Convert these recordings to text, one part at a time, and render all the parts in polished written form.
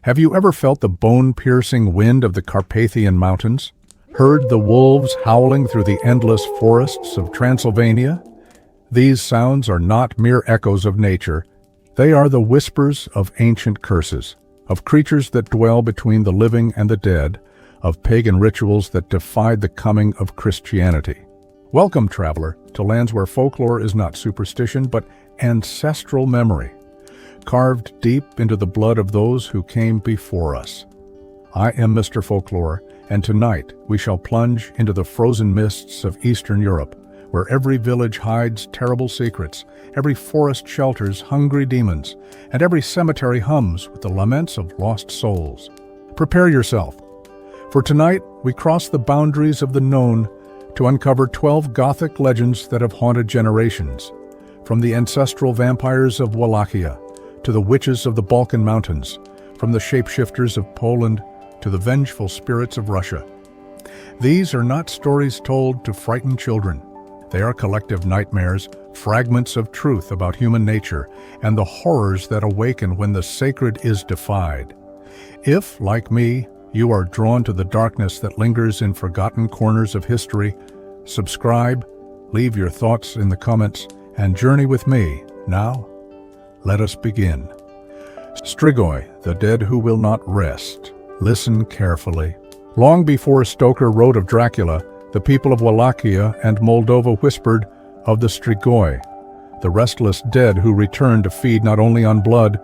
Have you ever felt the bone-piercing wind of the Carpathian Mountains? Heard the wolves howling through the endless forests of Transylvania? These sounds are not mere echoes of nature. They are the whispers of ancient curses, of creatures that dwell between the living and the dead, of pagan rituals that defied the coming of Christianity. Welcome, traveler, to lands where folklore is not superstition but ancestral memory, carved deep into the blood of those who came before us. I am Mr. Folklore, and tonight we shall plunge into the frozen mists of Eastern Europe, where every village hides terrible secrets, every forest shelters hungry demons, and every cemetery hums with the laments of lost souls. Prepare yourself, for tonight we cross the boundaries of the known to uncover 12 Gothic legends that have haunted generations, from the ancestral vampires of Wallachia to the witches of the Balkan Mountains, from the shapeshifters of Poland to the vengeful spirits of Russia. These are not stories told to frighten children. They are collective nightmares, fragments of truth about human nature, and the horrors that awaken when the sacred is defied. If, like me, you are drawn to the darkness that lingers in forgotten corners of history, subscribe, leave your thoughts in the comments, and journey with me. Now, let us begin. Strigoi, the dead who will not rest. Listen carefully. Long before Stoker wrote of Dracula, the people of Wallachia and Moldova whispered of the Strigoi, the restless dead who return to feed not only on blood,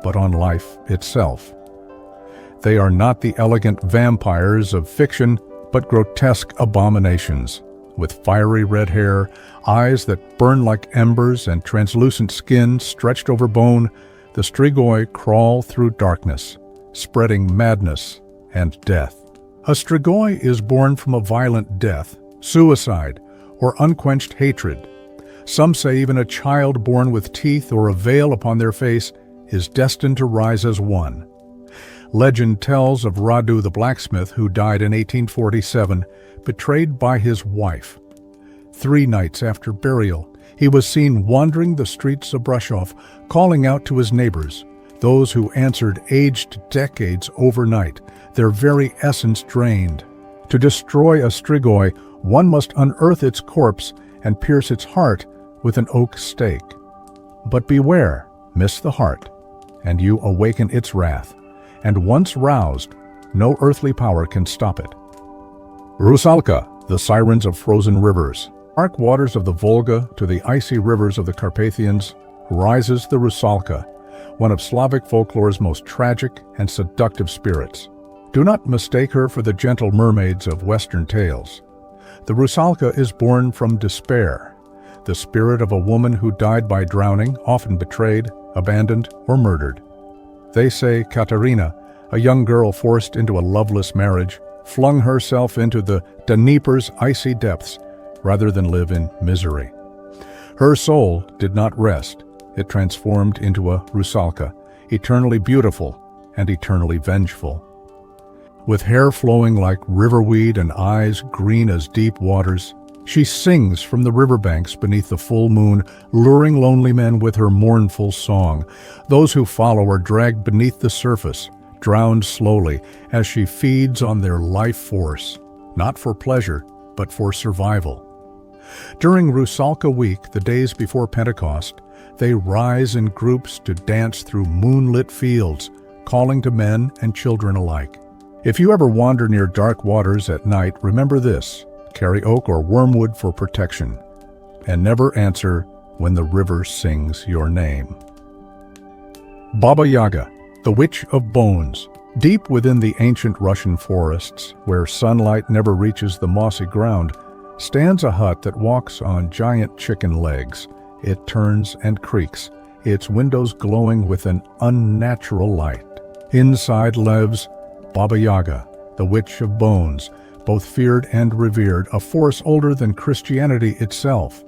but on life itself. They are not the elegant vampires of fiction, but grotesque abominations, with fiery red hair, eyes that burn like embers, and translucent skin stretched over bone. The Strigoi crawl through darkness, spreading madness and death. A Strigoi is born from a violent death, suicide, or unquenched hatred. Some say even a child born with teeth or a veil upon their face is destined to rise as one. Legend tells of Radu the blacksmith who died in 1847, betrayed by his wife. 3 nights after burial, he was seen wandering the streets of Brasov, calling out to his neighbors, those who answered aged decades overnight, their very essence drained. To destroy a Strigoi, one must unearth its corpse and pierce its heart with an oak stake. But beware, miss the heart, and you awaken its wrath, and once roused, no earthly power can stop it. Rusalka, the sirens of frozen rivers. Dark waters of the Volga to the icy rivers of the Carpathians rises the Rusalka, one of Slavic folklore's most tragic and seductive spirits. Do not mistake her for the gentle mermaids of Western tales. The Rusalka is born from despair, the spirit of a woman who died by drowning, often betrayed, abandoned, or murdered. They say Katerina, a young girl forced into a loveless marriage, flung herself into the Dnieper's icy depths rather than live in misery. Her soul did not rest. It transformed into a Rusalka, eternally beautiful and eternally vengeful. With hair flowing like riverweed and eyes green as deep waters, she sings from the riverbanks beneath the full moon, luring lonely men with her mournful song. Those who follow are dragged beneath the surface, drowned slowly as she feeds on their life force, not for pleasure, but for survival. During Rusalka week, the days before Pentecost, they rise in groups to dance through moonlit fields, calling to men and children alike. If you ever wander near dark waters at night, remember this: carry oak or wormwood for protection, and never answer when the river sings your name. Baba Yaga, the Witch of Bones. Deep within the ancient Russian forests, where sunlight never reaches the mossy ground, stands a hut that walks on giant chicken legs. It turns and creaks, its windows glowing with an unnatural light. Inside lives Baba Yaga, the Witch of Bones, both feared and revered, a force older than Christianity itself.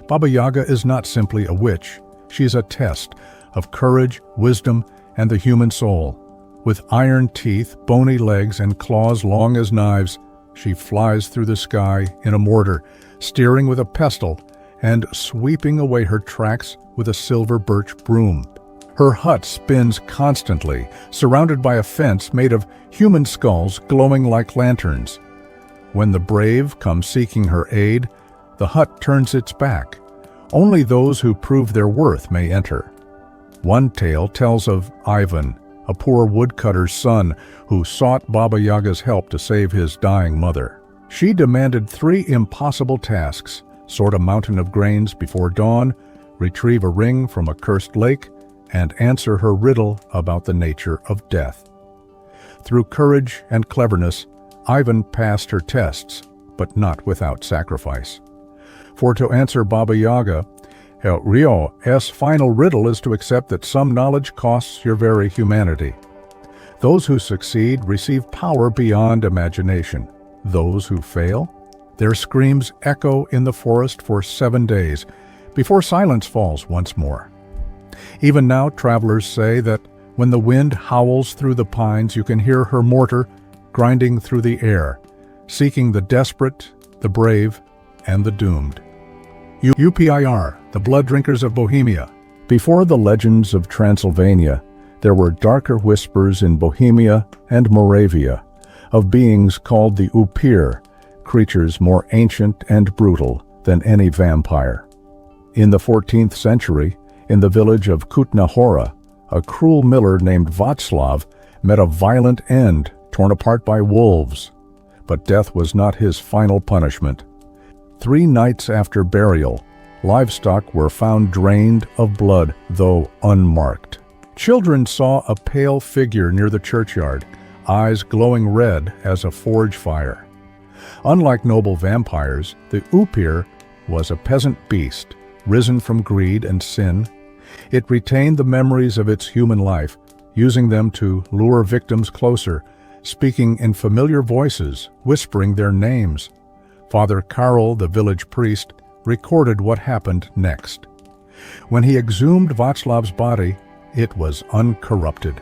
Baba Yaga is not simply a witch. She's a test of courage, wisdom, and the human soul. With iron teeth, bony legs, and claws long as knives, she flies through the sky in a mortar, steering with a pestle and sweeping away her tracks with a silver birch broom. Her hut spins constantly, surrounded by a fence made of human skulls glowing like lanterns. When the brave come seeking her aid, the hut turns its back. Only those who prove their worth may enter. One tale tells of Ivan, a poor woodcutter's son who sought Baba Yaga's help to save his dying mother. She demanded 3 impossible tasks: sort a mountain of grains before dawn, retrieve a ring from a cursed lake, and answer her riddle about the nature of death. Through courage and cleverness, Ivan passed her tests, but not without sacrifice. For to answer Baba Yaga, Rio's final riddle is to accept that some knowledge costs your very humanity. Those who succeed receive power beyond imagination. Those who fail, their screams echo in the forest for 7 days, before silence falls once more. Even now, travelers say that when the wind howls through the pines, you can hear her mortar grinding through the air, seeking the desperate, the brave, and the doomed. UPIR, the blood drinkers of Bohemia. Before the legends of Transylvania, there were darker whispers in Bohemia and Moravia of beings called the Upir, creatures more ancient and brutal than any vampire. In the 14th century, in the village of Kutna Hora, a cruel miller named Václav met a violent end, torn apart by wolves. But death was not his final punishment. 3 nights after burial, livestock were found drained of blood, though unmarked. Children saw a pale figure near the churchyard, eyes glowing red as a forge fire. Unlike noble vampires, the Upir was a peasant beast, risen from greed and sin. It retained the memories of its human life, using them to lure victims closer, speaking in familiar voices, whispering their names. Father Karol, the village priest, recorded what happened next. When he exhumed Václav's body, it was uncorrupted,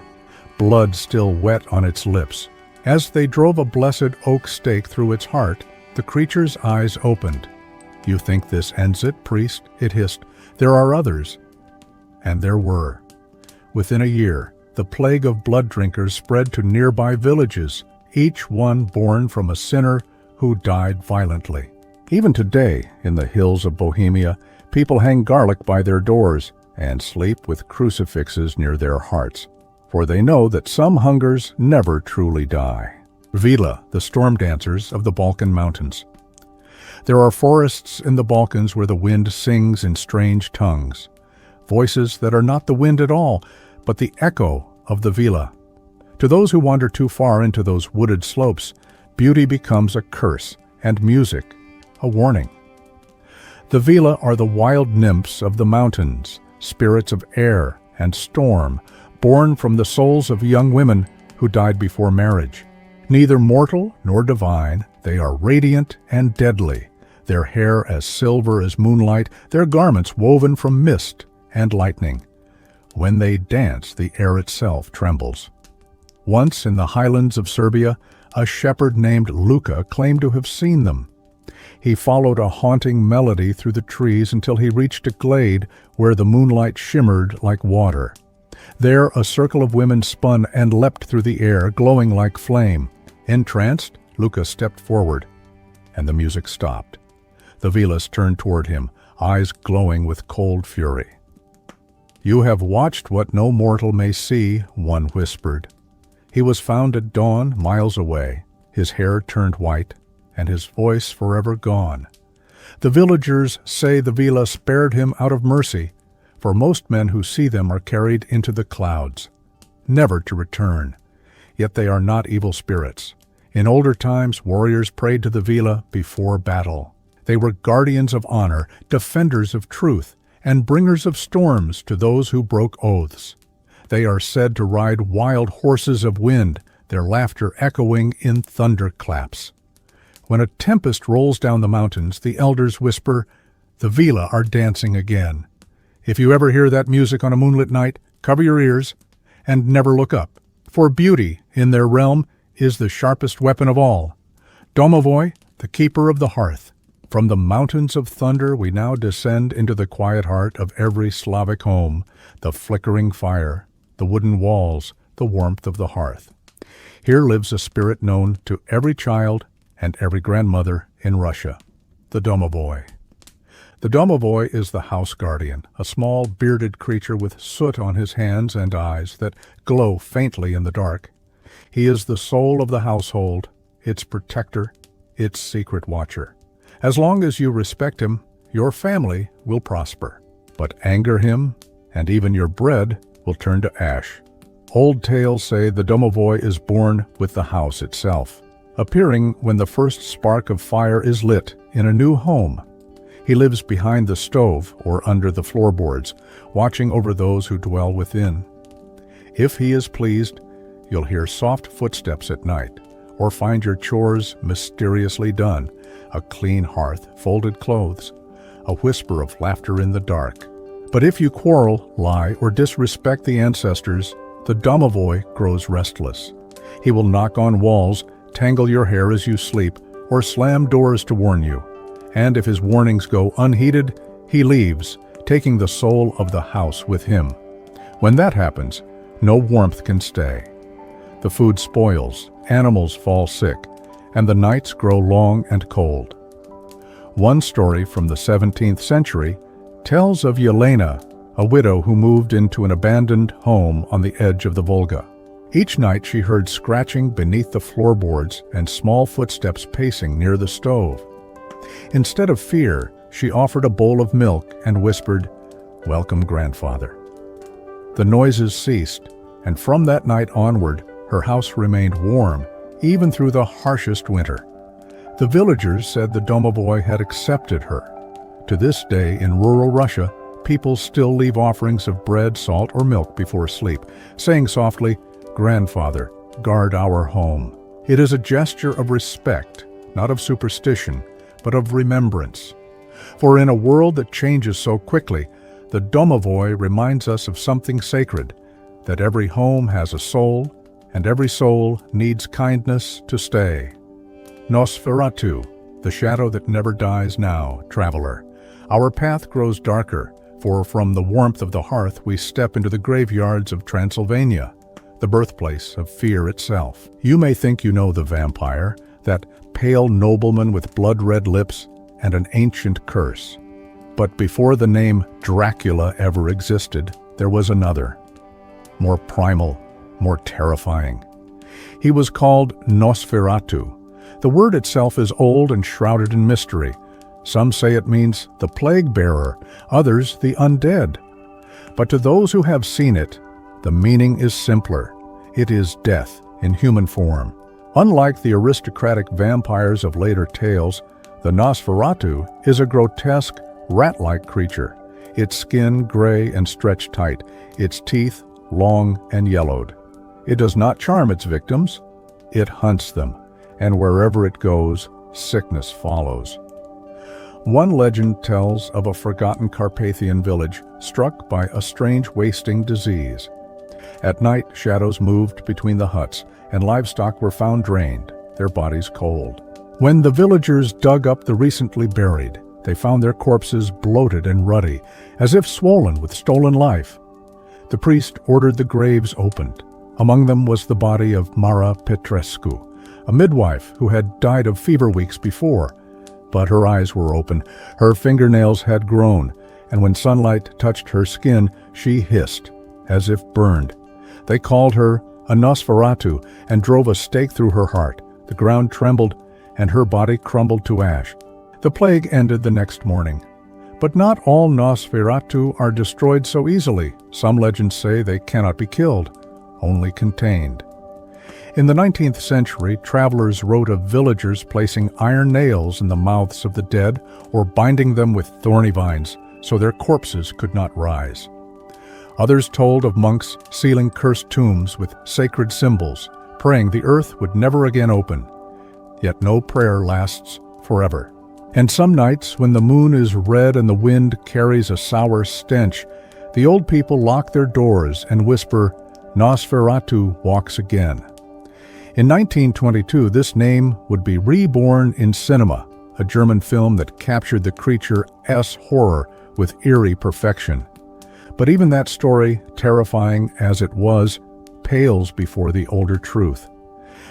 blood still wet on its lips. As they drove a blessed oak stake through its heart, the creature's eyes opened. "You think this ends it, priest?" it hissed. "There are others." And there were. Within a year, the plague of blood drinkers spread to nearby villages, each one born from a sinner who died violently. Even today, in the hills of Bohemia, people hang garlic by their doors and sleep with crucifixes near their hearts, for they know that some hungers never truly die. Vila, the storm dancers of the Balkan Mountains. There are forests in the Balkans where the wind sings in strange tongues, voices that are not the wind at all, but the echo of the Vila. To those who wander too far into those wooded slopes, beauty becomes a curse, and music a warning. The Vila are the wild nymphs of the mountains, spirits of air and storm, born from the souls of young women who died before marriage. Neither mortal nor divine, they are radiant and deadly, their hair as silver as moonlight, their garments woven from mist and lightning. When they dance, the air itself trembles. Once in the highlands of Serbia, a shepherd named Luka claimed to have seen them. He followed a haunting melody through the trees until he reached a glade where the moonlight shimmered like water. There a circle of women spun and leapt through the air, glowing like flame. Entranced, Luka stepped forward, and the music stopped. The Vilas turned toward him, eyes glowing with cold fury. "You have watched what no mortal may see," one whispered. He was found at dawn, miles away, his hair turned white, and his voice forever gone. The villagers say the Vila spared him out of mercy, for most men who see them are carried into the clouds, never to return. Yet they are not evil spirits. In older times, warriors prayed to the Vila before battle. They were guardians of honor, defenders of truth, and bringers of storms to those who broke oaths. They are said to ride wild horses of wind, their laughter echoing in thunderclaps. When a tempest rolls down the mountains, the elders whisper, "The Vila are dancing again." If you ever hear that music on a moonlit night, cover your ears and never look up, for beauty in their realm is the sharpest weapon of all. Domovoi, the keeper of the hearth. From the mountains of thunder we now descend into the quiet heart of every Slavic home, the flickering fire, the wooden walls, the warmth of the hearth. Here lives a spirit known to every child and every grandmother in Russia, the domovoi. The domovoi is the house guardian, a small bearded creature with soot on his hands and eyes that glow faintly in the dark. He is the soul of the household, its protector, its secret watcher. As long as you respect him, your family will prosper. But anger him, and even your bread will turn to ash. Old tales say the domovoi is born with the house itself, appearing when the first spark of fire is lit in a new home. He lives behind the stove or under the floorboards, watching over those who dwell within. If he is pleased, you'll hear soft footsteps at night, or find your chores mysteriously done, a clean hearth, folded clothes, a whisper of laughter in the dark. But if you quarrel, lie, or disrespect the ancestors, the domovoi grows restless. He will knock on walls, tangle your hair as you sleep, or slam doors to warn you. And if his warnings go unheeded, he leaves, taking the soul of the house with him. When that happens, no warmth can stay. The food spoils, animals fall sick, and the nights grow long and cold. One story from the 17th century tells of Yelena, a widow who moved into an abandoned home on the edge of the Volga. Each night she heard scratching beneath the floorboards and small footsteps pacing near the stove. Instead of fear, she offered a bowl of milk and whispered, "Welcome, grandfather." The noises ceased, and from that night onward, her house remained warm, even through the harshest winter. The villagers said the domovoi had accepted her. To this day, in rural Russia, people still leave offerings of bread, salt, or milk before sleep, saying softly, "Grandfather, guard our home." It is a gesture of respect, not of superstition, but of remembrance. For in a world that changes so quickly, the domovoi reminds us of something sacred, that every home has a soul, and every soul needs kindness to stay. Nosferatu, the shadow that never dies now, traveler. Our path grows darker, for from the warmth of the hearth we step into the graveyards of Transylvania, the birthplace of fear itself. You may think you know the vampire, that pale nobleman with blood-red lips and an ancient curse. But before the name Dracula ever existed, there was another, more primal, more terrifying. He was called Nosferatu. The word itself is old and shrouded in mystery. Some say it means the plague bearer, others the undead. But to those who have seen it, the meaning is simpler. It is death in human form. Unlike the aristocratic vampires of later tales, the Nosferatu is a grotesque, rat-like creature, its skin gray and stretched tight, its teeth long and yellowed. It does not charm its victims, it hunts them, and wherever it goes, sickness follows. One legend tells of a forgotten Carpathian village struck by a strange wasting disease. At night, shadows moved between the huts, and livestock were found drained, their bodies cold. When the villagers dug up the recently buried, they found their corpses bloated and ruddy, as if swollen with stolen life. The priest ordered the graves opened. Among them was the body of Mara Petrescu, a midwife who had died of fever weeks before. But her eyes were open, her fingernails had grown, and when sunlight touched her skin, she hissed, as if burned. They called her a Nosferatu and drove a stake through her heart. The ground trembled, and her body crumbled to ash. The plague ended the next morning. But not all Nosferatu are destroyed so easily. Some legends say they cannot be killed, only contained. In the 19th century, travelers wrote of villagers placing iron nails in the mouths of the dead or binding them with thorny vines so their corpses could not rise. Others told of monks sealing cursed tombs with sacred symbols, praying the earth would never again open. Yet no prayer lasts forever. And some nights, when the moon is red and the wind carries a sour stench, the old people lock their doors and whisper, "Nosferatu walks again." In 1922, this name would be reborn in cinema, a German film that captured the creature's horror with eerie perfection. But even that story, terrifying as it was, pales before the older truth,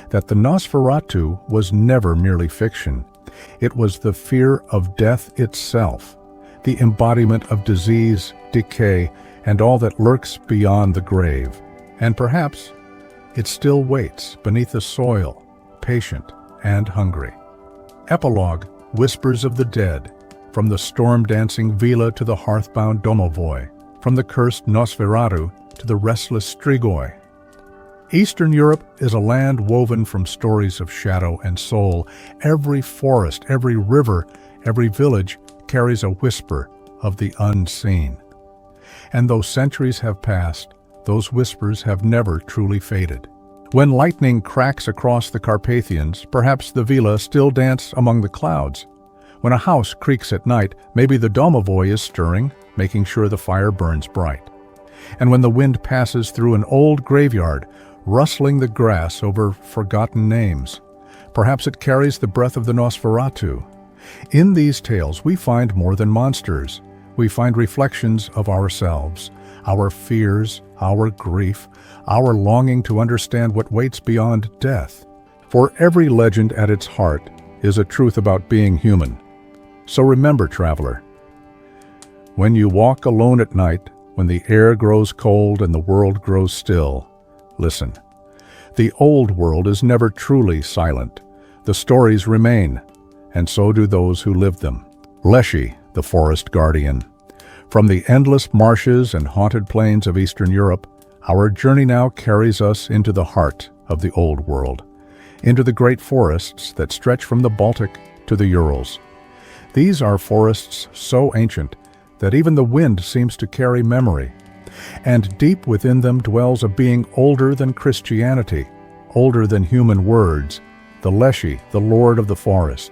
that the Nosferatu was never merely fiction. It was the fear of death itself, the embodiment of disease, decay, and all that lurks beyond the grave. And perhaps it still waits beneath the soil, patient and hungry. Epilogue: Whispers of the Dead, from the storm-dancing villa to the hearth-bound domovoi, from the cursed Nosferatu to the restless Strigoi. Eastern Europe is a land woven from stories of shadow and soul. Every forest, every river, every village carries a whisper of the unseen. And though centuries have passed, those whispers have never truly faded. When lightning cracks across the Carpathians, perhaps the villa still dance among the clouds. When a house creaks at night, maybe the domovoi is stirring, making sure the fire burns bright. And when the wind passes through an old graveyard, rustling the grass over forgotten names, perhaps it carries the breath of the Nosferatu. In these tales, we find more than monsters. We find reflections of ourselves, our fears, our grief, our longing to understand what waits beyond death. For every legend at its heart is a truth about being human. So remember, traveler, when you walk alone at night, when the air grows cold and the world grows still, listen. The old world is never truly silent. The stories remain, and so do those who lived them. Leshy, the forest guardian. From the endless marshes and haunted plains of Eastern Europe, our journey now carries us into the heart of the old world, into the great forests that stretch from the Baltic to the Urals. These are forests so ancient that even the wind seems to carry memory. And deep within them dwells a being older than Christianity, older than human words, the Leshy, the Lord of the Forest.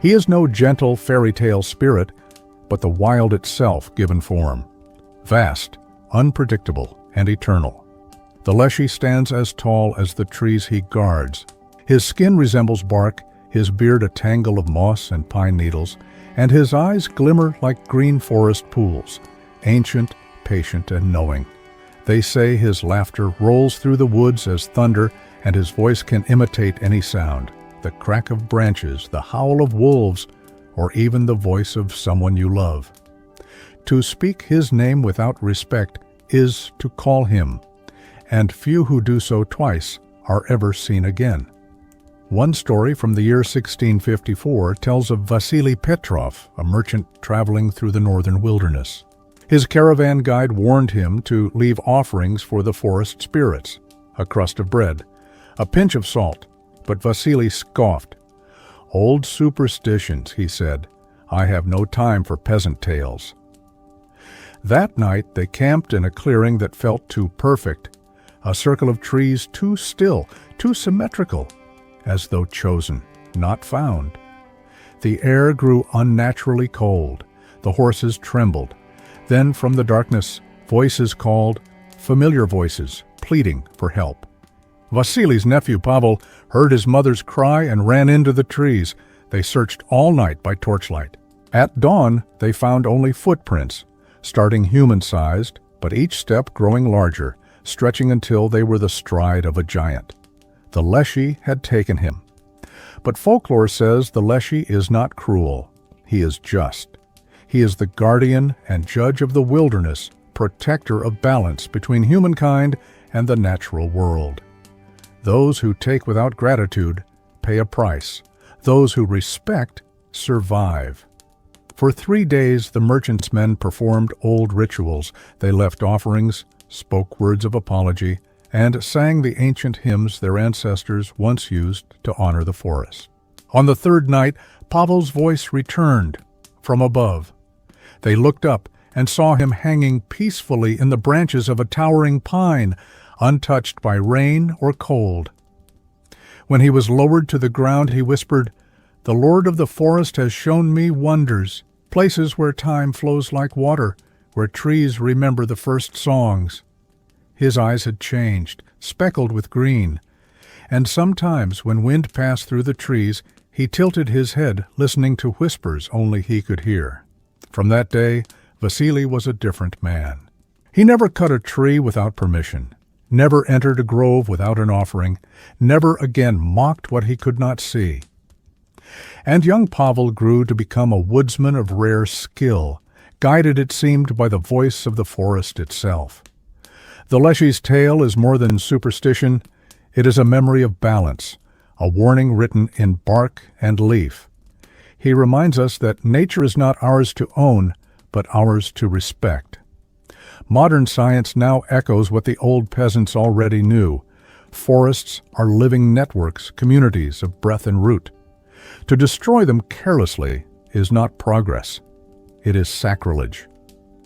He is no gentle fairy tale spirit, but the wild itself given form, vast, unpredictable, and eternal. The Leshy stands as tall as the trees he guards. His skin resembles bark, his beard a tangle of moss and pine needles, and his eyes glimmer like green forest pools, ancient, patient, and knowing. They say his laughter rolls through the woods as thunder, and his voice can imitate any sound, the crack of branches, the howl of wolves, or even the voice of someone you love. To speak his name without respect is to call him, and few who do so twice are ever seen again. One story from the year 1654 tells of Vasily Petrov, a merchant traveling through the northern wilderness. His caravan guide warned him to leave offerings for the forest spirits, a crust of bread, a pinch of salt, but Vasily scoffed. "Old superstitions," he said. "I have no time for peasant tales." That night they camped in a clearing that felt too perfect, a circle of trees too still, too symmetrical, as though chosen, not found. The air grew unnaturally cold. The horses trembled. Then from the darkness, voices called, familiar voices, pleading for help. Vasily's nephew Pavel heard his mother's cry and ran into the trees. They searched all night by torchlight. At dawn, they found only footprints, starting human-sized, but each step growing larger, stretching until they were the stride of a giant. The Leshy had taken him. But folklore says the Leshy is not cruel. He is just. He is the guardian and judge of the wilderness, protector of balance between humankind and the natural world. Those who take without gratitude pay a price. Those who respect survive. For 3 days the merchant's men performed old rituals. They left offerings, spoke words of apology, and sang the ancient hymns their ancestors once used to honor the forest. On the third night, Pavel's voice returned from above. They looked up and saw him hanging peacefully in the branches of a towering pine, untouched by rain or cold. When he was lowered to the ground, he whispered, "The Lord of the forest has shown me wonders, places where time flows like water, where trees remember the first songs." His eyes had changed, speckled with green, and sometimes when wind passed through the trees, He tilted his head, listening to whispers only he could hear. From that day, Vasily was a different man. He never cut a tree without permission, never entered a grove without an offering, never again mocked what he could not see. And young Pavel grew to become a woodsman of rare skill, guided, it seemed, by the voice of the forest itself. The Leshy's tale is more than superstition. It is a memory of balance, a warning written in bark and leaf. He reminds us that nature is not ours to own, but ours to respect. Modern science now echoes what the old peasants already knew. Forests are living networks, communities of breath and root. To destroy them carelessly is not progress. It is sacrilege.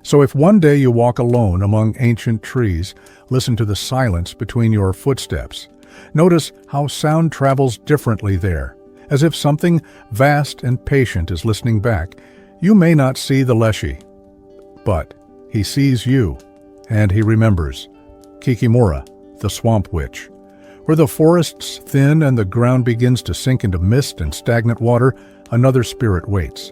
So if one day you walk alone among ancient trees, listen to the silence between your footsteps. Notice how sound travels differently there, as if something vast and patient is listening back. You may not see the Leshy, but he sees you, and he remembers. Kikimora, the swamp witch. Where the forests thin and the ground begins to sink into mist and stagnant water, another spirit waits.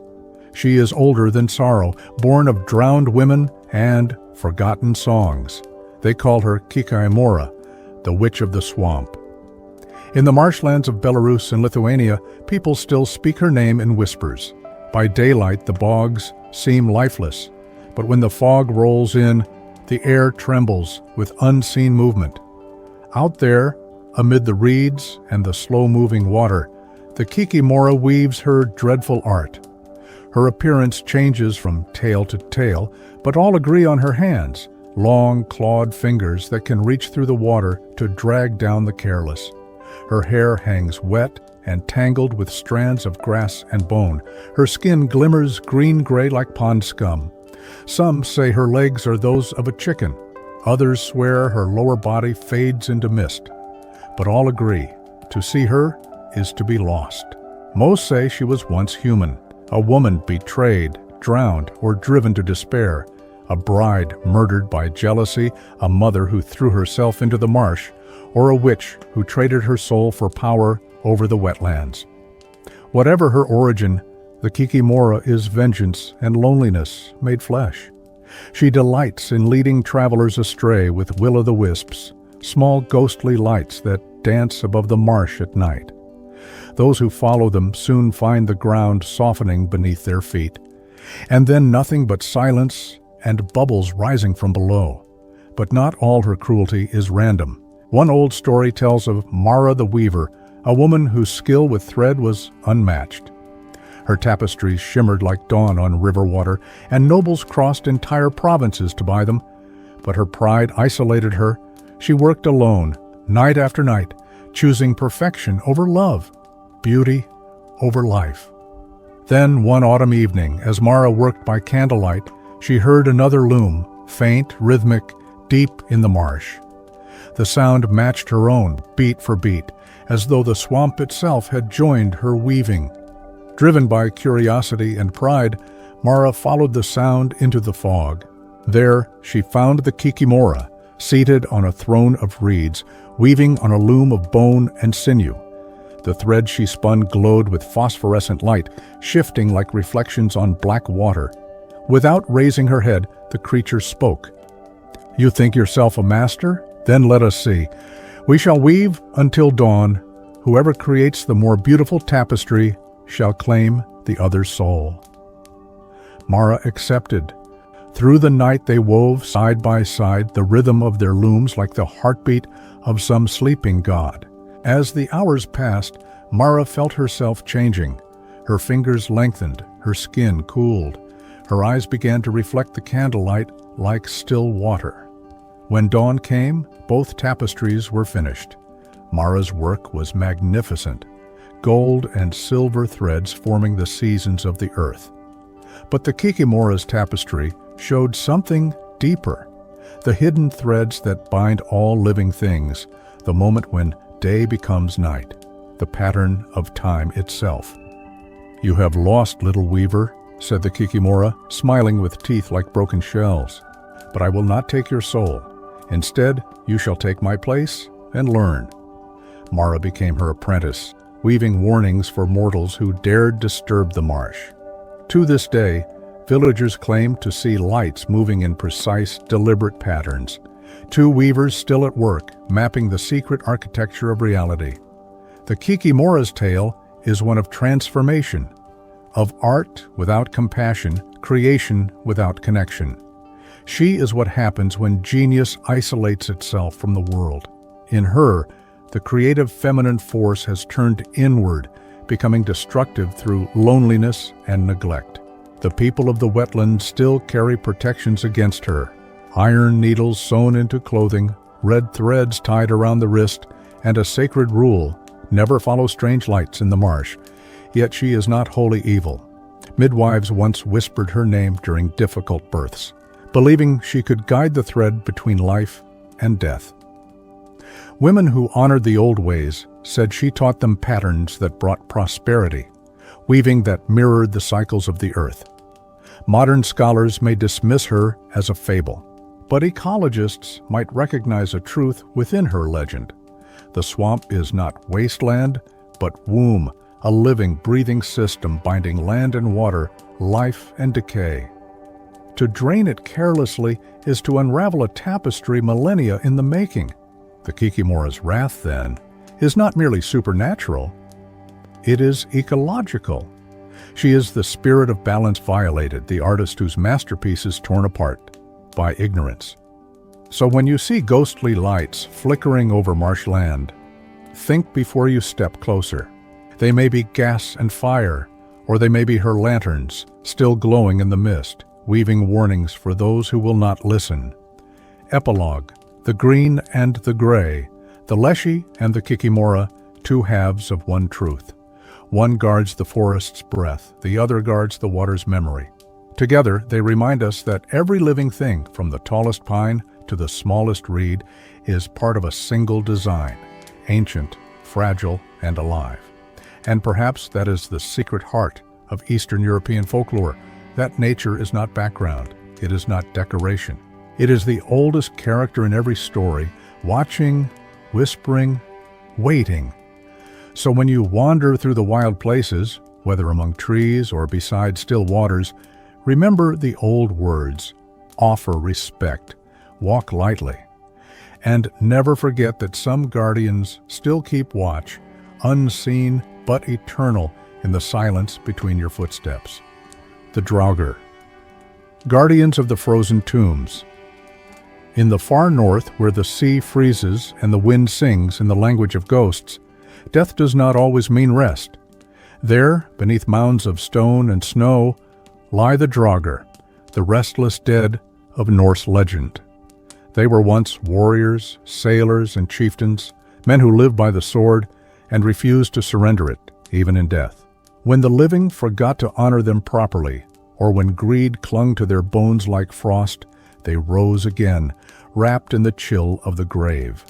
She is older than sorrow, born of drowned women and forgotten songs. They call her Kikimora, the witch of the swamp. In the marshlands of Belarus and Lithuania, people still speak her name in whispers. By daylight, the bogs seem lifeless, but when the fog rolls in, the air trembles with unseen movement. Out there, amid the reeds and the slow-moving water, the Kikimora weaves her dreadful art. Her appearance changes from tale to tale, but all agree on her hands, long, clawed fingers that can reach through the water to drag down the careless. Her hair hangs wet and tangled with strands of grass and bone. Her skin glimmers green-gray like pond scum. Some say her legs are those of a chicken. Others swear her lower body fades into mist. But all agree, to see her is to be lost. Most say she was once human, a woman betrayed, drowned, or driven to despair, a bride murdered by jealousy, a mother who threw herself into the marsh, or a witch who traded her soul for power over the wetlands. Whatever her origin, the Kikimora is vengeance and loneliness made flesh. She delights in leading travelers astray with will-o'-the-wisps, small ghostly lights that dance above the marsh at night. Those who follow them soon find the ground softening beneath their feet, and then nothing but silence and bubbles rising from below. But not all her cruelty is random. One old story tells of Mara the Weaver, a woman whose skill with thread was unmatched. Her tapestries shimmered like dawn on river water, and nobles crossed entire provinces to buy them. But her pride isolated her. She worked alone, night after night, choosing perfection over love, beauty over life. Then one autumn evening, as Mara worked by candlelight, she heard another loom, faint, rhythmic, deep in the marsh. The sound matched her own, beat for beat, as though the swamp itself had joined her weaving. Driven by curiosity and pride, Mara followed the sound into the fog. There she found the Kikimora, seated on a throne of reeds, weaving on a loom of bone and sinew. The thread she spun glowed with phosphorescent light, shifting like reflections on black water. Without raising her head, the creature spoke. "You think yourself a master? Then let us see. We shall weave until dawn. Whoever creates the more beautiful tapestry shall claim the other's soul." Mara accepted. Through the night they wove side by side, the rhythm of their looms like the heartbeat of some sleeping god. As the hours passed, Mara felt herself changing. Her fingers lengthened, her skin cooled. Her eyes began to reflect the candlelight like still water. When dawn came, both tapestries were finished. Mara's work was magnificent, gold and silver threads forming the seasons of the earth. But the Kikimora's tapestry showed something deeper, the hidden threads that bind all living things, the moment when day becomes night, the pattern of time itself. "You have lost, little weaver," said the Kikimora, smiling with teeth like broken shells. "But I will not take your soul. Instead, you shall take my place and learn." Mara became her apprentice. weaving warnings for mortals who dared disturb the marsh. To this day, villagers claim to see lights moving in precise, deliberate patterns. Two weavers still at work, mapping the secret architecture of reality. The Kikimora's tale is one of transformation, of art without compassion, creation without connection. She is what happens when genius isolates itself from the world. In her, the creative feminine force has turned inward, becoming destructive through loneliness and neglect. The people of the wetlands still carry protections against her. Iron needles sewn into clothing, red threads tied around the wrist, and a sacred rule: never follow strange lights in the marsh. Yet she is not wholly evil. Midwives once whispered her name during difficult births, believing she could guide the thread between life and death. Women who honored the old ways said she taught them patterns that brought prosperity, weaving that mirrored the cycles of the earth. Modern scholars may dismiss her as a fable, but ecologists might recognize a truth within her legend. The swamp is not wasteland, but womb, a living, breathing system binding land and water, life and decay. To drain it carelessly is to unravel a tapestry millennia in the making. The Kikimora's wrath, then, is not merely supernatural, it is ecological. She is the spirit of balance violated, the artist whose masterpiece is torn apart by ignorance. So when you see ghostly lights flickering over marshland, think before you step closer. They may be gas and fire, or they may be her lanterns, still glowing in the mist, weaving warnings for those who will not listen. Epilogue: the green and the gray, the Leshy and the Kikimora, two halves of one truth. One guards the forest's breath, the other guards the water's memory. Together, they remind us that every living thing, from the tallest pine to the smallest reed, is part of a single design, ancient, fragile, and alive. And perhaps that is the secret heart of Eastern European folklore, that nature is not background, it is not decoration. It is the oldest character in every story, watching, whispering, waiting. So when you wander through the wild places, whether among trees or beside still waters, remember the old words: offer respect, walk lightly, and never forget that some guardians still keep watch, unseen but eternal in the silence between your footsteps. The Draugr, guardians of the frozen tombs. In the far north, where the sea freezes and the wind sings in the language of ghosts, death does not always mean rest. There, beneath mounds of stone and snow, lie the Draugr, the restless dead of Norse legend. They were once warriors, sailors, and chieftains, men who lived by the sword and refused to surrender it, even in death. When the living forgot to honor them properly, or when greed clung to their bones like frost, they rose again, wrapped in the chill of the grave.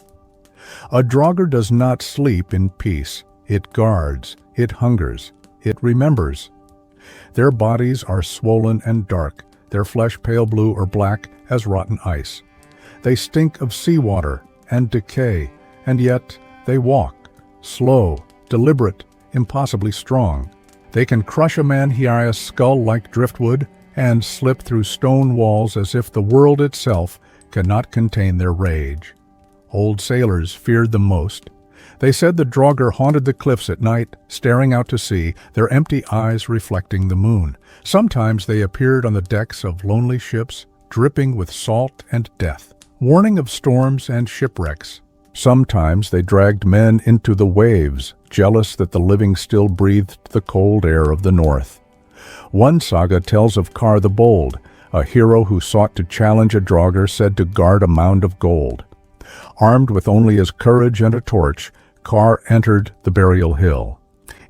A Draugr does not sleep in peace. It guards, it hungers, it remembers. Their bodies are swollen and dark, their flesh pale blue or black as rotten ice. They stink of seawater and decay, and yet they walk, slow, deliberate, impossibly strong. They can crush a manhia's skull like driftwood and slip through stone walls as if the world itself cannot contain their rage. Old sailors feared them most. They said the Draugr haunted the cliffs at night, staring out to sea, their empty eyes reflecting the moon. Sometimes they appeared on the decks of lonely ships, dripping with salt and death, warning of storms and shipwrecks. Sometimes they dragged men into the waves, jealous that the living still breathed the cold air of the north. One saga tells of Kar the Bold, a hero who sought to challenge a Draugr said to guard a mound of gold. Armed with only his courage and a torch, Kar entered the burial hill.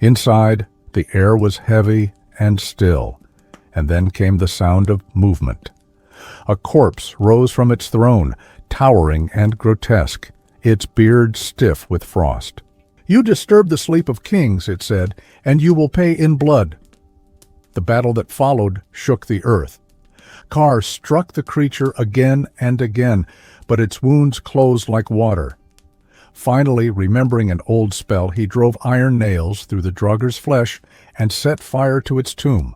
Inside, the air was heavy and still, and then came the sound of movement. A corpse rose from its throne, towering and grotesque, its beard stiff with frost. "You disturb the sleep of kings," it said, "and you will pay in blood." The battle that followed shook the earth. Kar struck the creature again and again, but its wounds closed like water. Finally, remembering an old spell, he drove iron nails through the Draugr's flesh and set fire to its tomb.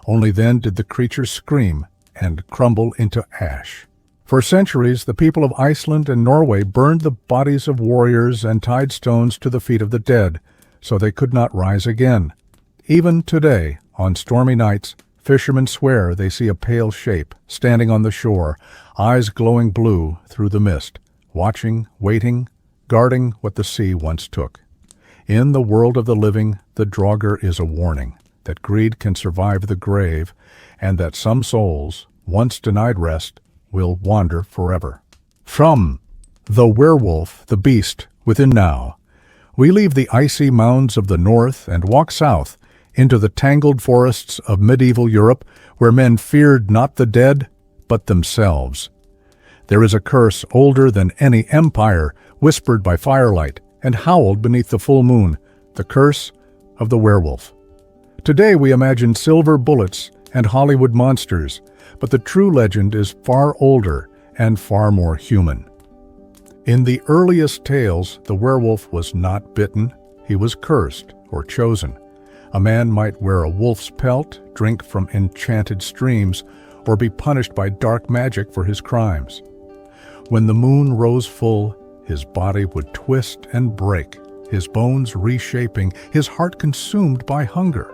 Only then did the creature scream and crumble into ash. For centuries, the people of Iceland and Norway burned the bodies of warriors and tied stones to the feet of the dead, so they could not rise again. Even today, on stormy nights, fishermen swear they see a pale shape standing on the shore, eyes glowing blue through the mist, watching, waiting, guarding what the sea once took. In the world of the living, the Draugr is a warning that greed can survive the grave, and that some souls, once denied rest, will wander forever. From The Werewolf, the Beast Within Now, we leave the icy mounds of the north and walk south into the tangled forests of medieval Europe, where men feared not the dead, but themselves. There is a curse older than any empire, whispered by firelight and howled beneath the full moon, the curse of the werewolf. Today we imagine silver bullets and Hollywood monsters, but the true legend is far older and far more human. In the earliest tales, the werewolf was not bitten, he was cursed or chosen. A man might wear a wolf's pelt, drink from enchanted streams, or be punished by dark magic for his crimes. When the moon rose full, his body would twist and break, his bones reshaping, his heart consumed by hunger.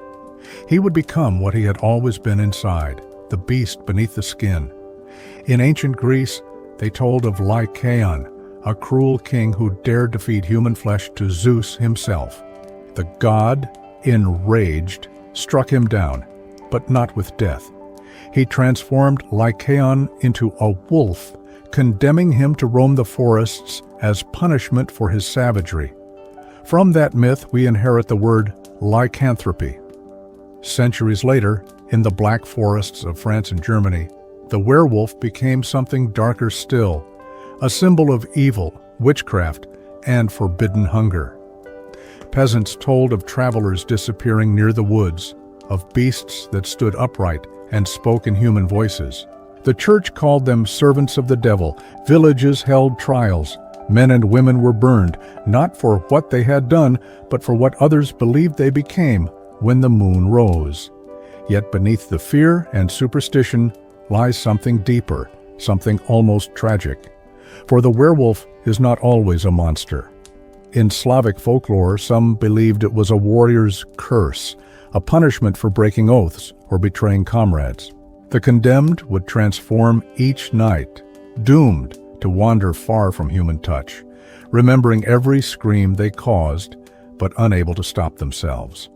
He would become what he had always been inside, the beast beneath the skin. In ancient Greece, they told of Lycaon, a cruel king who dared to feed human flesh to Zeus himself. The god, enraged, struck him down, but not with death. He transformed Lycaon into a wolf, condemning him to roam the forests as punishment for his savagery. From that myth, we inherit the word lycanthropy. Centuries later, in the black forests of France and Germany, the werewolf became something darker still, a symbol of evil, witchcraft, and forbidden hunger. Peasants told of travelers disappearing near the woods, of beasts that stood upright and spoke in human voices. The church called them servants of the devil. Villages held trials. Men and women were burned, not for what they had done, but for what others believed they became when the moon rose. Yet beneath the fear and superstition lies something deeper, something almost tragic. For the werewolf is not always a monster. In Slavic folklore, some believed it was a warrior's curse, a punishment for breaking oaths or betraying comrades. The condemned would transform each night, doomed to wander far from human touch, remembering every scream they caused, but unable to stop themselves.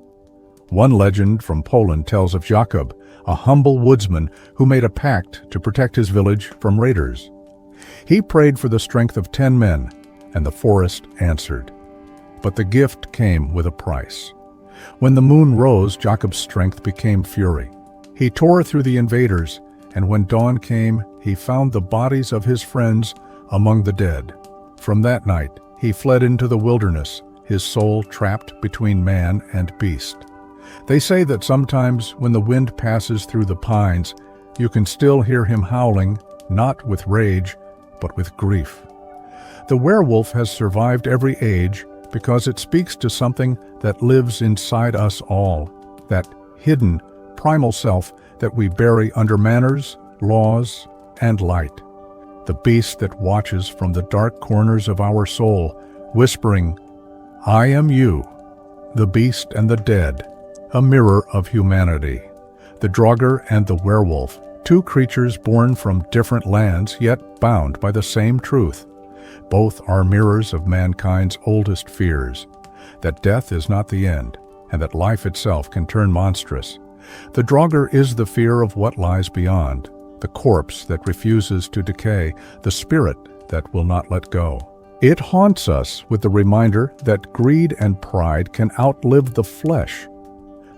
One legend from Poland tells of Jakub, a humble woodsman who made a pact to protect his village from raiders. He prayed for the strength of 10 men, and the forest answered. But the gift came with a price. When the moon rose, Jakub's strength became fury. He tore through the invaders, and when dawn came, he found the bodies of his friends among the dead. From that night, he fled into the wilderness, his soul trapped between man and beast. They say that sometimes when the wind passes through the pines, you can still hear him howling, not with rage, but with grief. The werewolf has survived every age because it speaks to something that lives inside us all, that hidden, primal self that we bury under manners, laws, and light. The beast that watches from the dark corners of our soul, whispering, "I am you, the beast and the dead," a mirror of humanity. The Draugr and the werewolf, two creatures born from different lands yet bound by the same truth. Both are mirrors of mankind's oldest fears, that death is not the end, and that life itself can turn monstrous. The Draugr is the fear of what lies beyond, the corpse that refuses to decay, the spirit that will not let go. It haunts us with the reminder that greed and pride can outlive the flesh.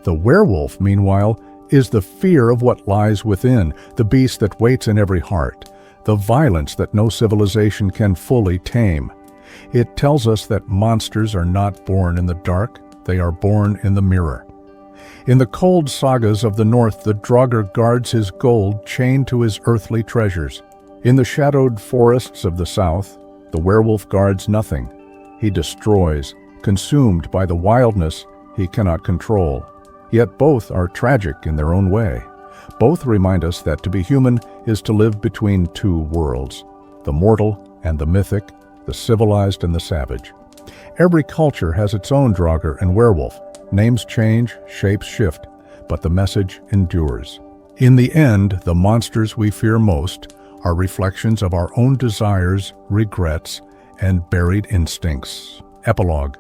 The werewolf, meanwhile, is the fear of what lies within, the beast that waits in every heart, the violence that no civilization can fully tame. It tells us that monsters are not born in the dark, they are born in the mirror. In the cold sagas of the north, the Draugr guards his gold chained to his earthly treasures. In the shadowed forests of the south, the werewolf guards nothing, he destroys, consumed by the wildness he cannot control. Yet both are tragic in their own way. Both remind us that to be human is to live between two worlds, the mortal and the mythic, the civilized and the savage. Every culture has its own Draugr and werewolf. Names change, shapes shift, but the message endures. In the end, the monsters we fear most are reflections of our own desires, regrets, and buried instincts. Epilogue.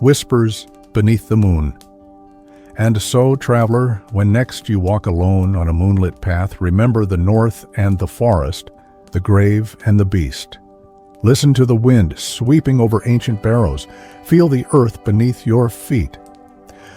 Whispers beneath the moon. And so, traveler, when next you walk alone on a moonlit path, remember the north and the forest, the grave and the beast. Listen to the wind sweeping over ancient barrows. Feel the earth beneath your feet.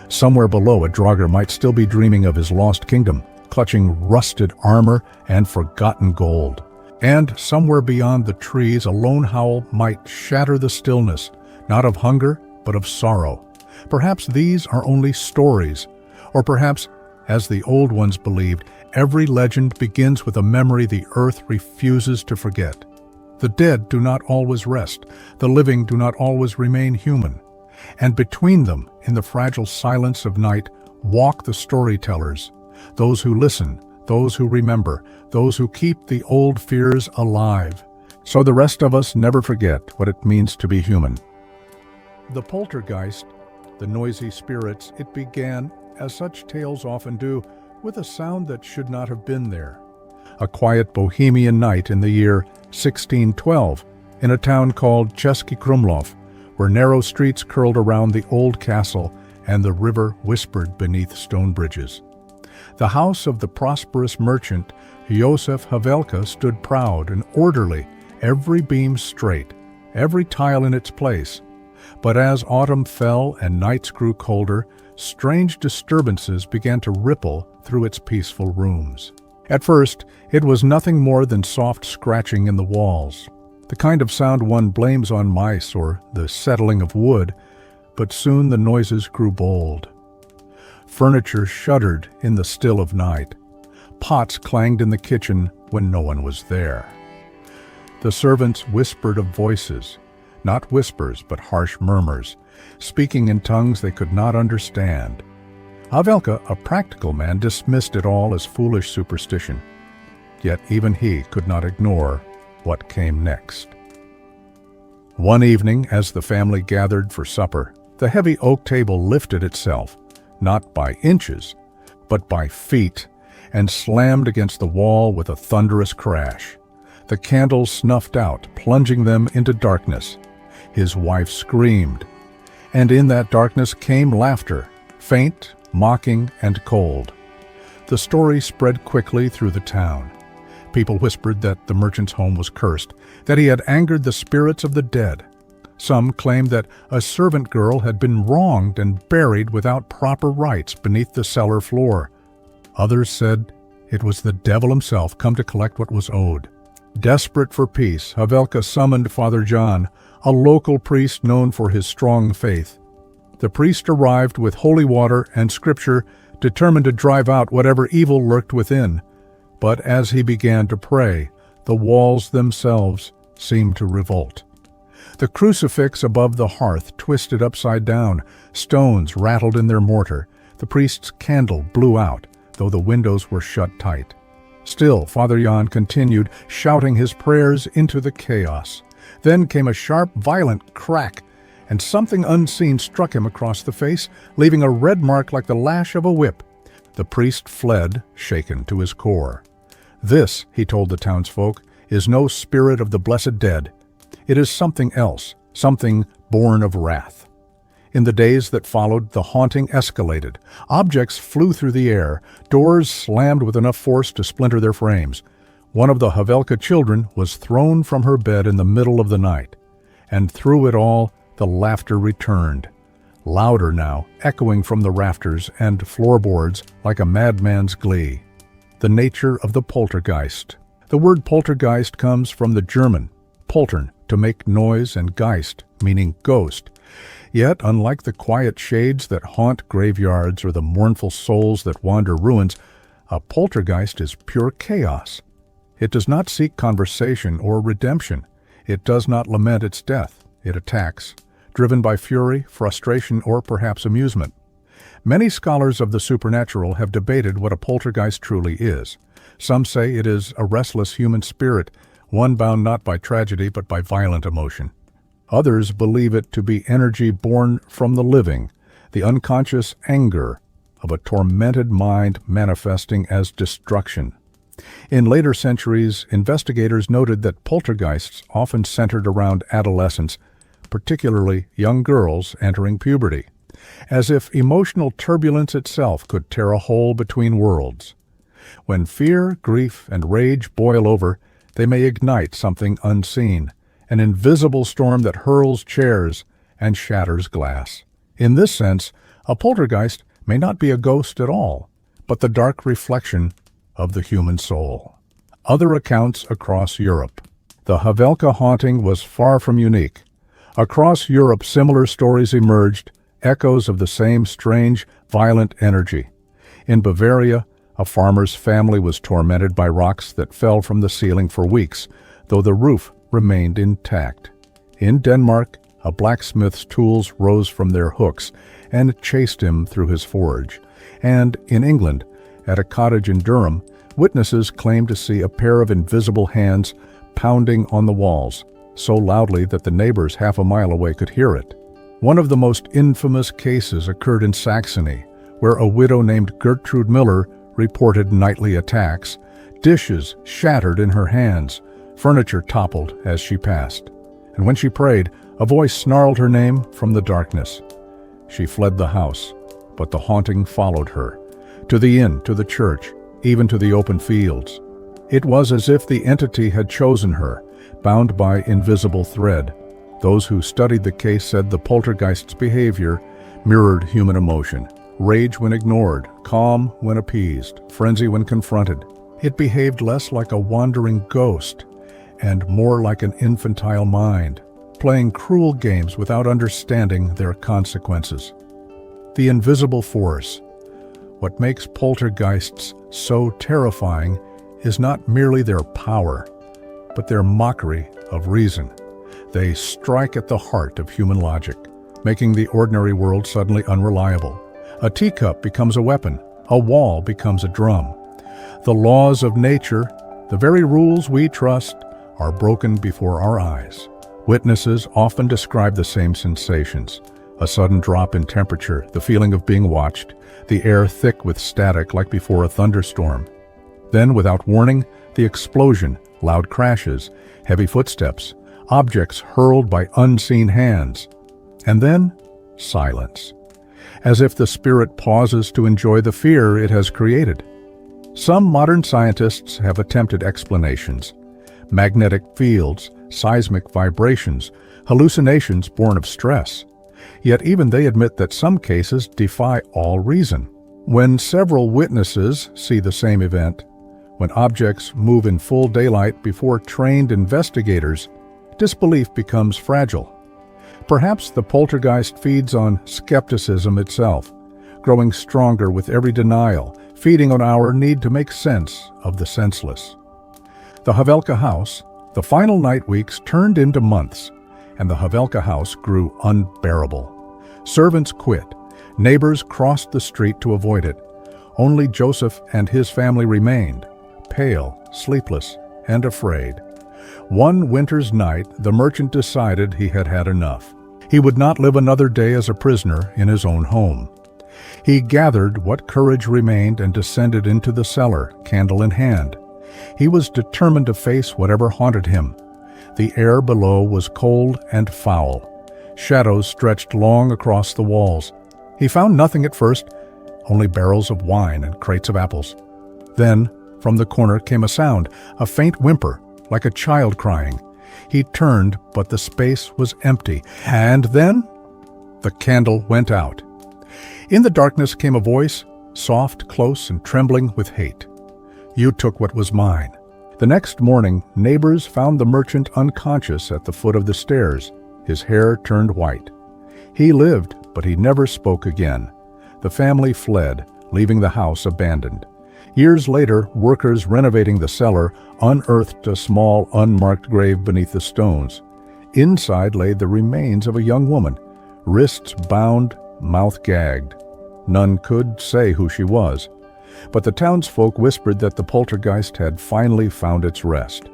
Somewhere below, a Draugr might still be dreaming of his lost kingdom, clutching rusted armor and forgotten gold. And somewhere beyond the trees, a lone howl might shatter the stillness, not of hunger, but of sorrow. Perhaps these are only stories, or perhaps, as the old ones believed, every legend begins with a memory the earth refuses to forget. The dead do not always rest, the living do not always remain human. And between them, in the fragile silence of night, walk the storytellers, those who listen, those who remember, those who keep the old fears alive, so the rest of us never forget what it means to be human. The poltergeist, the noisy spirits, it began, as such tales often do, with a sound that should not have been there. A quiet bohemian night in the year 1612, in a town called Český Krumlov, where narrow streets curled around the old castle and the river whispered beneath stone bridges. The house of the prosperous merchant Josef Havelka stood proud and orderly, every beam straight, every tile in its place. But as autumn fell and nights grew colder, strange disturbances began to ripple through its peaceful rooms. At first, it was nothing more than soft scratching in the walls, the kind of sound one blames on mice or the settling of wood, but soon the noises grew bold. Furniture shuddered in the still of night. Pots clanged in the kitchen when no one was there. The servants whispered of voices, not whispers but harsh murmurs, speaking in tongues they could not understand. Havelka, a practical man, dismissed it all as foolish superstition. Yet even he could not ignore what came next. One evening, as the family gathered for supper, the heavy oak table lifted itself, not by inches, but by feet, and slammed against the wall with a thunderous crash. The candles snuffed out, plunging them into darkness. His wife screamed, and in that darkness came laughter, faint, mocking, and cold. The story spread quickly through the town. People whispered that the merchant's home was cursed, that he had angered the spirits of the dead. Some claimed that a servant girl had been wronged and buried without proper rites beneath the cellar floor. Others said it was the devil himself come to collect what was owed. Desperate for peace, Havelka summoned Father John, a local priest known for his strong faith. The priest arrived with holy water and scripture, determined to drive out whatever evil lurked within. But as he began to pray, the walls themselves seemed to revolt. The crucifix above the hearth twisted upside down, stones rattled in their mortar. The priest's candle blew out, though the windows were shut tight. Still, Father Jan continued, shouting his prayers into the chaos. Then came a sharp, violent crack, and something unseen struck him across the face, leaving a red mark like the lash of a whip. The priest fled, shaken to his core. This, he told the townsfolk, is no spirit of the blessed dead. It is something else, something born of wrath. In the days that followed, the haunting escalated. Objects flew through the air, doors slammed with enough force to splinter their frames. One of the Havelka children was thrown from her bed in the middle of the night. And through it all, the laughter returned, louder now, echoing from the rafters and floorboards like a madman's glee. The nature of the poltergeist. The word poltergeist comes from the German, poltern, to make noise, and geist, meaning ghost. Yet, unlike the quiet shades that haunt graveyards or the mournful souls that wander ruins, a poltergeist is pure chaos. It does not seek conversation or redemption. It does not lament its death. it attacks, driven by fury, frustration, or perhaps amusement. Many scholars of the supernatural have debated what a poltergeist truly is. Some say it is a restless human spirit, one bound not by tragedy but by violent emotion. Others believe it to be energy born from the living, the unconscious anger of a tormented mind manifesting as destruction. In later centuries, investigators noted that poltergeists often centered around adolescents, particularly young girls entering puberty, as if emotional turbulence itself could tear a hole between worlds. When fear, grief, and rage boil over, they may ignite something unseen, an invisible storm that hurls chairs and shatters glass. In this sense, a poltergeist may not be a ghost at all, but the dark reflection of the human soul. Other accounts across Europe. The Havelka haunting was far from unique. Across Europe, similar stories emerged, echoes of the same strange, violent energy. In Bavaria, a farmer's family was tormented by rocks that fell from the ceiling for weeks, though the roof remained intact. In Denmark, a blacksmith's tools rose from their hooks and chased him through his forge. And in England, at a cottage in Durham, witnesses claimed to see a pair of invisible hands pounding on the walls, so loudly that the neighbors half a mile away could hear it. One of the most infamous cases occurred in Saxony, where a widow named Gertrude Miller reported nightly attacks. Dishes shattered in her hands, furniture toppled as she passed. And when she prayed, a voice snarled her name from the darkness. She fled the house, but the haunting followed her, to the inn, to the church, even to the open fields. It was as if the entity had chosen her, bound by invisible thread. Those who studied the case said the poltergeist's behavior mirrored human emotion. Rage when ignored, calm when appeased, frenzy when confronted. It behaved less like a wandering ghost and more like an infantile mind, playing cruel games without understanding their consequences. The invisible force. What makes poltergeists so terrifying is not merely their power, but their mockery of reason. They strike at the heart of human logic, making the ordinary world suddenly unreliable. A teacup becomes a weapon, a wall becomes a drum. The laws of nature, the very rules we trust, are broken before our eyes. Witnesses often describe the same sensations: a sudden drop in temperature, the feeling of being watched, the air thick with static like before a thunderstorm. Then, without warning, the explosion, loud crashes, heavy footsteps, objects hurled by unseen hands. And then, silence, as if the spirit pauses to enjoy the fear it has created. Some modern scientists have attempted explanations: magnetic fields, seismic vibrations, hallucinations born of stress. Yet even they admit that some cases defy all reason. When several witnesses see the same event, when objects move in full daylight before trained investigators, disbelief becomes fragile. Perhaps the poltergeist feeds on skepticism itself, growing stronger with every denial, feeding on our need to make sense of the senseless. The Havelka house, the final night weeks turned into months, and the Havelka house grew unbearable. Servants quit. Neighbors crossed the street to avoid it. Only Joseph and his family remained, pale, sleepless, and afraid. One winter's night, the merchant decided he had had enough. He would not live another day as a prisoner in his own home. He gathered what courage remained and descended into the cellar, candle in hand. He was determined to face whatever haunted him. The air below was cold and foul. Shadows stretched long across the walls. He found nothing at first, only barrels of wine and crates of apples. Then, from the corner came a sound, a faint whimper, like a child crying. He turned, but the space was empty. And then, the candle went out. In the darkness came a voice, soft, close, and trembling with hate. "You took what was mine." The next morning, neighbors found the merchant unconscious at the foot of the stairs, his hair turned white. He lived, but he never spoke again. The family fled, leaving the house abandoned. Years later, workers renovating the cellar unearthed a small, unmarked grave beneath the stones. Inside lay the remains of a young woman, wrists bound, mouth gagged. None could say who she was, but the townsfolk whispered that the poltergeist had finally found its rest.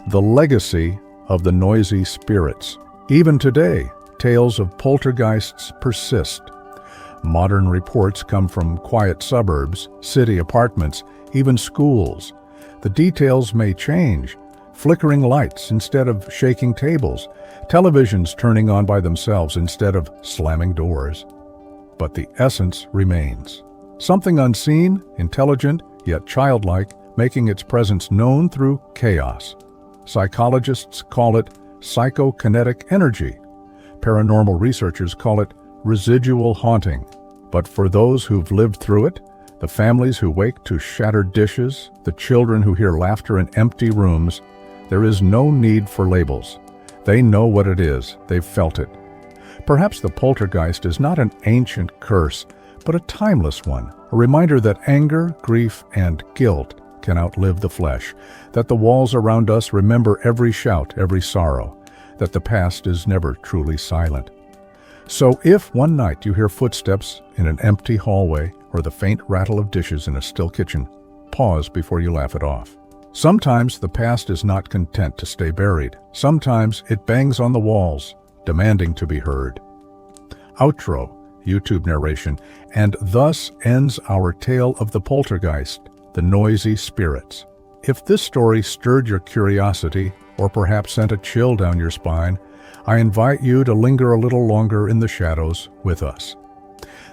The legacy of the noisy spirits. Even today, tales of poltergeists persist. Modern reports come from quiet suburbs, city apartments, even schools. The details may change. Flickering lights instead of shaking tables, televisions turning on by themselves instead of slamming doors. But the essence remains. Something unseen, intelligent, yet childlike, making its presence known through chaos. Psychologists call it psychokinetic energy. Paranormal researchers call it residual haunting. But for those who've lived through it, the families who wake to shattered dishes, the children who hear laughter in empty rooms, there is no need for labels. They know what it is. They've felt it. Perhaps the poltergeist is not an ancient curse, but a timeless one, a reminder that anger, grief, and guilt can outlive the flesh, that the walls around us remember every shout, every sorrow, that the past is never truly silent. So if one night you hear footsteps in an empty hallway or the faint rattle of dishes in a still kitchen, pause before you laugh it off. Sometimes the past is not content to stay buried. Sometimes it bangs on the walls, demanding to be heard. Outro, YouTube narration, and thus ends our tale of the poltergeist, the noisy spirits. If this story stirred your curiosity, or perhaps sent a chill down your spine, I invite you to linger a little longer in the shadows with us.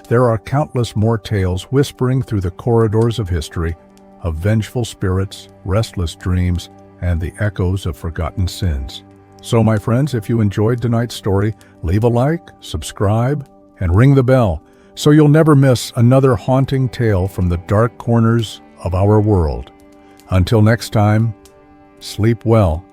There are countless more tales whispering through the corridors of history, of vengeful spirits, restless dreams, and the echoes of forgotten sins. So, my friends, if you enjoyed tonight's story, leave a like, subscribe, and ring the bell so you'll never miss another haunting tale from the dark corners of our world. Until next time, sleep well